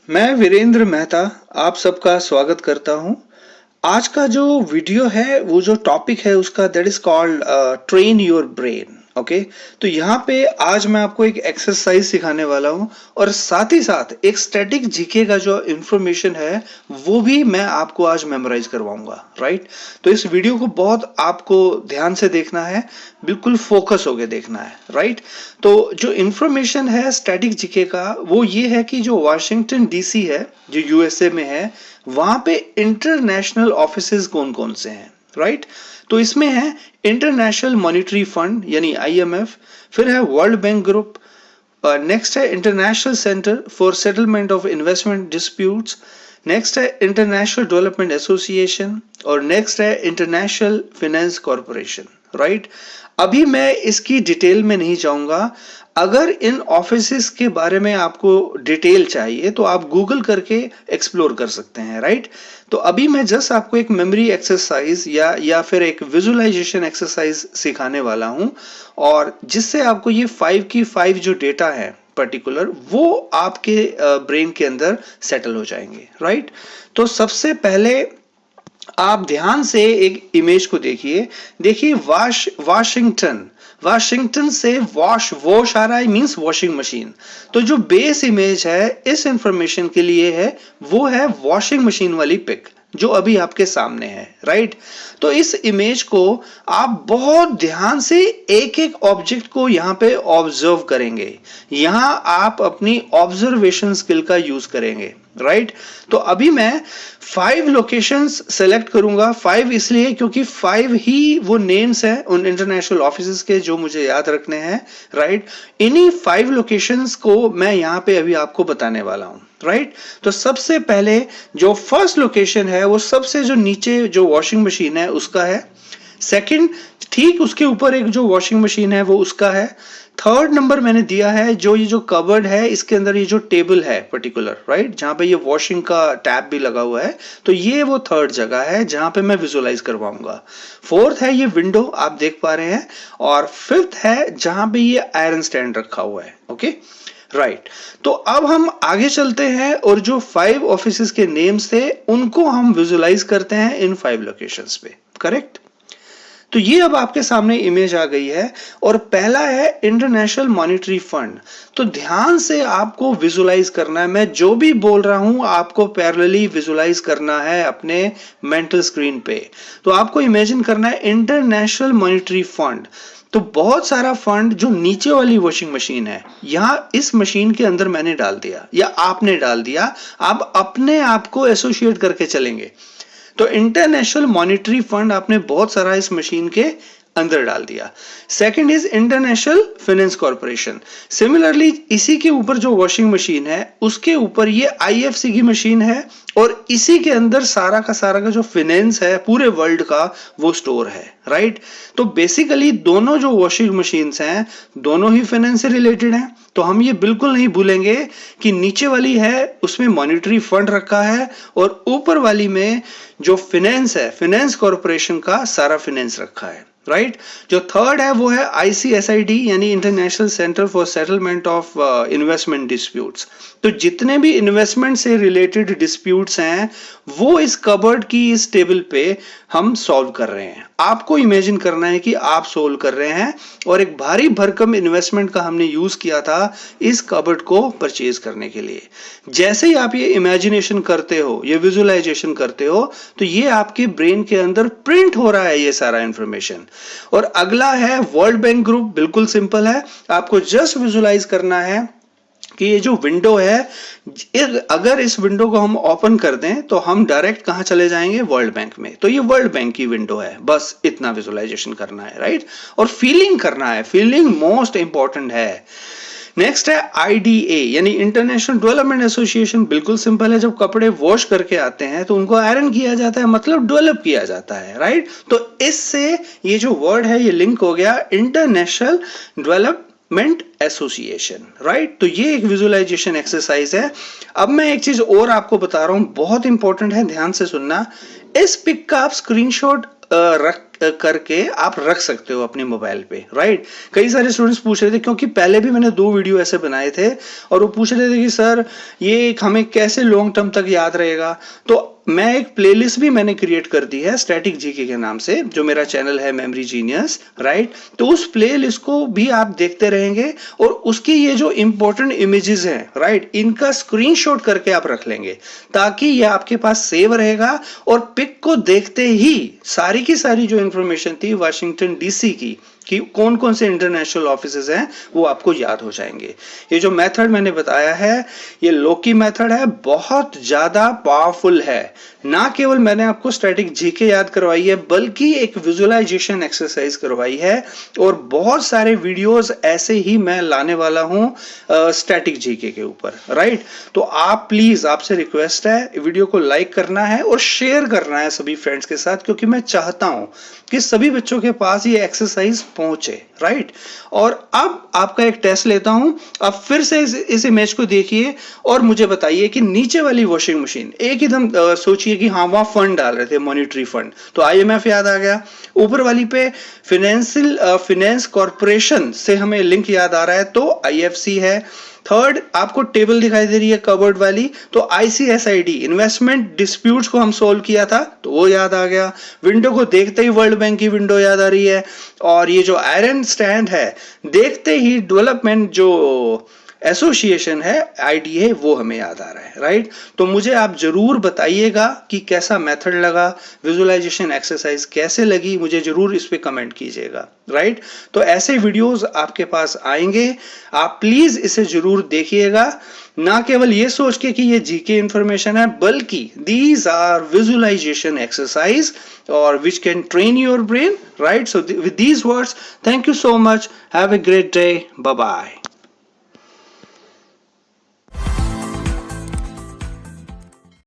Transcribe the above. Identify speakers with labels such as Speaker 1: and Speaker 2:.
Speaker 1: मैं वीरेंद्र मेहता आप सबका स्वागत करता हूं। आज का जो वीडियो है वो जो टॉपिक है उसका that is called train your brain. Okay, तो यहाँ पे आज मैं आपको एक एक्सरसाइज सिखाने वाला हूँ और साथ ही साथ एक स्टैटिक जीके का जो इंफॉर्मेशन है वो भी मैं आपको आज मेमोराइज करवाऊंगा। राइट, तो इस वीडियो को बहुत आपको ध्यान से देखना है, बिल्कुल फोकस होके देखना है। राइट, तो जो इंफॉर्मेशन है स्टैटिक जीके का वो ये है कि जो वाशिंगटन डीसी है जो यूएसए में है वहां पे इंटरनेशनल ऑफिसेज कौन कौन से हैं। राइट, तो इसमें है इंटरनेशनल मॉनिटरी फंड यानी आईएमएफ, फिर है वर्ल्ड बैंक ग्रुप, नेक्स्ट है international centre for settlement of investment disputes, next है इंटरनेशनल डेवलपमेंट एसोसिएशन और नेक्स्ट है इंटरनेशनल फाइनेंस कॉरपोरेशन। राइट, अभी मैं इसकी डिटेल में नहीं जाऊंगा। अगर इन ऑफिसेस के बारे में आपको डिटेल चाहिए तो आप गूगल करके एक्सप्लोर कर सकते हैं। राइट, तो अभी मैं जस्ट आपको एक मेमोरी एक्सरसाइज या फिर एक विजुअलाइजेशन एक्सरसाइज सिखाने वाला हूं और जिससे आपको ये 5 की 5 जो डेटा है पर्टिकुलर वो आपके ब्रेन के अंदर सेटल हो जाएंगे। राइट, तो सबसे पहले आप ध्यान से एक इमेज को देखिए वाशिंगटन, वाशिंगटन से वॉश आ रहा है मींस वॉशिंग मशीन। तो जो बेस इमेज है इस इंफॉर्मेशन के लिए है वो है वॉशिंग मशीन वाली पिक जो अभी आपके सामने है। राइट, तो इस इमेज को आप बहुत ध्यान से एक एक ऑब्जेक्ट को यहां पे ऑब्जर्व करेंगे। यहां आप अपनी ऑब्जर्वेशन स्किल का यूज करेंगे। राइट, तो अभी मैं 5 लोकेशंस सेलेक्ट करूंगा। 5 इसलिए क्योंकि 5 ही वो नेम्स हैं उन इंटरनेशनल ऑफिसेस के जो मुझे याद रखने हैं। राइट, इन्हीं 5 लोकेशंस को मैं यहां पे अभी आपको बताने वाला हूं। राइट, तो सबसे पहले जो फर्स्ट लोकेशन है वो सबसे जो नीचे जो वॉशिंग मशीन है उसका है। सेकंड ठीक उसके ऊपर एक जो वॉशिंग मशीन है वो उसका है। थर्ड नंबर मैंने दिया है जो ये जो कबर्ड है इसके अंदर ये जो टेबल है पर्टिकुलर, राइट, जहां पे ये वॉशिंग का टैप भी लगा हुआ है, तो ये वो थर्ड जगह है जहां पे मैं विजुअलाइज करवाऊंगा। फोर्थ है ये विंडो आप देख पा रहे हैं और फिफ्थ है जहां पे ये आयरन स्टैंड रखा हुआ है। ओके, राइट, तो अब हम आगे चलते हैं और जो 5 ऑफिसेस के नेम्स थे उनको हम विजुअलाइज करते हैं इन 5 लोकेशंस पे। करेक्ट, तो ये अब आपके सामने इमेज आ गई है और पहला है इंटरनेशनल मॉनिटरी फंड। तो ध्यान से आपको विजुअलाइज करना है, मैं जो भी बोल रहा हूं आपको पैरेलली विजुअलाइज करना है अपने मेंटल स्क्रीन पे। तो आपको इमेजिन करना है इंटरनेशनल मॉनिटरी फंड। तो बहुत सारा फंड जो नीचे वाली वॉशिंग मशीन है यहां इस मशीन के अंदर मैंने डाल दिया या आपने डाल दिया, आप अपने आप को एसोसिएट करके चलेंगे। तो इंटरनेशनल मॉनिटरी फंड आपने बहुत सारा इस मशीन के अंदर डाल दिया। Second is international finance corporation. Similarly इसी के ऊपर जो वॉशिंग मशीन है उसके ऊपर ये आईएफसी की मशीन है और इसी के अंदर सारा का जो फाइनेंस है पूरे वर्ल्ड का वो स्टोर है। राइट, तो बेसिकली दोनों जो वॉशिंग मशीन्स हैं दोनों ही फाइनेंस से रिलेटेड हैं। तो हम ये बिल्कुल नहीं भूलेंगे कि नीचे वाली है उसमें मॉनिटरी फंड रखा है और ऊपर वाली में जो फाइनेंस है फाइनेंस कॉर्पोरेशन का सारा फाइनेंस रखा है। राइट, जो थर्ड है वो है आईसीएसआईडी यानी international centre for settlement of investment disputes. तो जितने भी इन्वेस्टमेंट से रिलेटेड डिस्प्यूट्स हैं वो इस कबर्ड की इस टेबल पे हम सॉल्व कर रहे हैं। आपको इमेजिन करना है कि आप सोल्व कर रहे हैं और एक भारी भरकम इन्वेस्टमेंट का हमने यूज किया था इस कबर्ड को परचेज करने के लिए। जैसे ही आप ये इमेजिनेशन करते हो, ये विजुअलाइजेशन करते हो, तो ये आपके ब्रेन के अंदर प्रिंट हो रहा है ये सारा इंफॉर्मेशन। और अगला है वर्ल्ड बैंक ग्रुप। बिल्कुल सिंपल है, आपको जस्ट विजुअलाइज करना है कि ये जो विंडो है अगर इस विंडो को हम ओपन कर दें तो हम डायरेक्ट कहां चले जाएंगे, वर्ल्ड बैंक में। तो ये वर्ल्ड बैंक की विंडो है, बस इतना विजुअलाइजेशन करना है। राइट, और फीलिंग करना है, फीलिंग मोस्ट इंपॉर्टेंट है। नेक्स्ट है आईडीए यानी इंटरनेशनल डेवलपमेंट एसोसिएशन। बिल्कुल सिंपल है, जब कपड़े वॉश करके आते हैं तो उनको आयरन किया जाता है, मतलब डेवलप किया जाता है। राइट, तो इससे ये जो वर्ड है ये लिंक हो गया इंटरनेशनल डेवलपमेंट एसोसिएशन। राइट, तो ये एक विजुअलाइजेशन एक्सरसाइज है। अब मैं एक चीज और आपको बता रहा हूं, बहुत इंपॉर्टेंट है, ध्यान से सुनना। इस पिक का आप स्क्रीनशॉट करके आप रख सकते हो अपने मोबाइल पे, राइट। कई सारे स्टूडेंट्स पूछ रहे थे, क्योंकि पहले भी मैंने 2 वीडियो ऐसे बनाए थे और वो पूछ रहे थे कि सर ये हमें कैसे लॉन्ग टर्म तक याद रहेगा। तो मैं एक प्लेलिस्ट भी मैंने क्रिएट कर दी है स्टैटिक जीके के नाम से, जो मेरा चैनल है मेमोरी जीनियस, राइट। तो उस प्लेलिस्ट को भी आप देखते रहेंगे और उसकी ये जो इंपॉर्टेंट इमेजेस हैं, राइट, इनका स्क्रीनशॉट करके आप रख लेंगे ताकि ये आपके पास सेव रहेगा और पिक को देखते ही सारी की सारी जो इंफॉर्मेशन थी वाशिंगटन डीसी की कि कौन कौन से इंटरनेशनल ऑफिसेज हैं वो आपको याद हो जाएंगे। ये जो मेथड मैंने बताया है ये लोकी मेथड है, बहुत ज्यादा पावरफुल है। ना केवल मैंने आपको स्टैटिक जीके याद करवाई है बल्कि एक विजुअलाइजेशन एक्सरसाइज करवाई है और बहुत सारे वीडियोस ऐसे ही मैं लाने वाला हूं स्टैटिक जीके के ऊपर, राइट। तो आप प्लीज, आपसे रिक्वेस्ट है वीडियो को लाइक करना है और शेयर करना है सभी फ्रेंड्स के साथ, क्योंकि मैं चाहता हूं कि सभी बच्चों के पास ये एक्सरसाइज पहुंचे, राइट। और अब आपका एक टेस्ट लेता हूं, आप फिर से इस इमेज को देखिए और मुझे बताइए कि नीचे वाली वॉशिंग मशीन, एक एकदम सोचिए कि हाँ वहां फंड डाल रहे थे, मॉनिटरी फंड, तो आईएमएफ याद आ गया। ऊपर वाली पे फाइनेंस कॉर्पोरेशन से हमें लिंक याद आ रहा है तो आईएफसी है। थर्ड, आपको टेबल दिखाई दे रही है कवर्ड वाली, तो आईसीएसआईडी इन्वेस्टमेंट डिस्प्यूट्स को हम सोल्व किया था तो वो याद आ गया। विंडो को देखते ही वर्ल्ड बैंक की विंडो याद आ रही है। और ये जो आयरन स्टैंड है, देखते ही डेवलपमेंट जो एसोसिएशन है, आईडीए, वो हमें याद आ रहा है, राइट। तो मुझे आप जरूर बताइएगा कि कैसा मेथड लगा, विजुअलाइजेशन एक्सरसाइज कैसे लगी, मुझे जरूर इस पे कमेंट कीजिएगा, राइट। तो ऐसे वीडियोस आपके पास आएंगे, आप प्लीज इसे जरूर देखिएगा, ना केवल ये सोच के कि ये जीके इंफॉर्मेशन है बल्कि दीज आर विजुअलाइजेशन एक्सरसाइज और which can train your brain, right. So with these words, thank you so much, have a great day, bye bye.